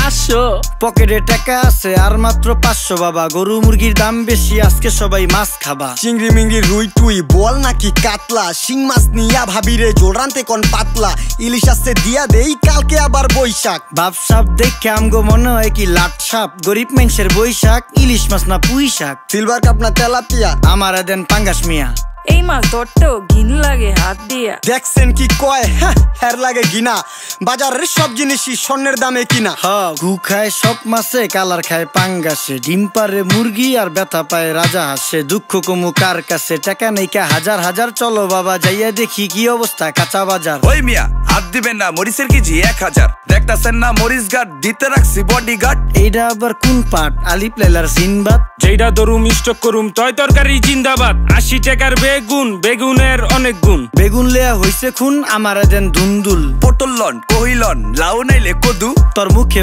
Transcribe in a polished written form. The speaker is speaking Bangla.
আসো পকেটে টাকা আছে আর মাত্র 500 বাবা। গরু মুরগির দাম বেশি, আজকে সবাই মাছ খাবা। চিংড়ি মিংড়ি রুই টুই বল নাকি কাতলা, শিং মাছ নিয়া ভাবিরে জোল রানতে কোন পাতলা। ইলিশ আসছে দিয়া দেই কালকে আবার বৈশাখ। বাপ সাপ দেখে আমগো মনে হয় কি লাট সাপ। গরিব মানুষের বৈশাখ, ইলিশ মাছ না পুঁই শাক। সিলভার কাপ না তেলাপিয়া, আমারে দেন পাঙ্গাস মিয়া। এই মাছ ধরতেও ঘিন লাগে হাত দিয়া। দেখছেন কি কয় হের লাগে গিনা। বাজারের সব জিনিসই স্বর্ণের দামে কিনা। ঘু খায় সব মাছে, কালার খায় পাঙ্গাসে। ডিম পারে মুরগি আর ব্যথা পায় রাজা হাসে। দুঃখ কমু কার কাছে, টাকা নেই কা হাজার হাজার। চলো বাবা যাইয়া দেখি কি অবস্থা কাঁচা বাজার। ওই মিয়া হাত দিবেন না, মরিচের কেজি 1000। দেখতাছেন না মরিচ গার্ড দিতে রাখছি বডি গার্ড। এইটা আবার কোন পাট? আলিপ লাইলার সিনবাদ। যেইটা দরুম স্টক করুম তয় তরকারি জিন্দাবাদ। 80 টাকার বেগুন, বেগুনের অনেক গুণ। বেগুন লেয়া হইছে খুন, আমারে দেন দুন্দুল। পটল লন কহিলন লাউ নাইলে কদু। তোর মুখে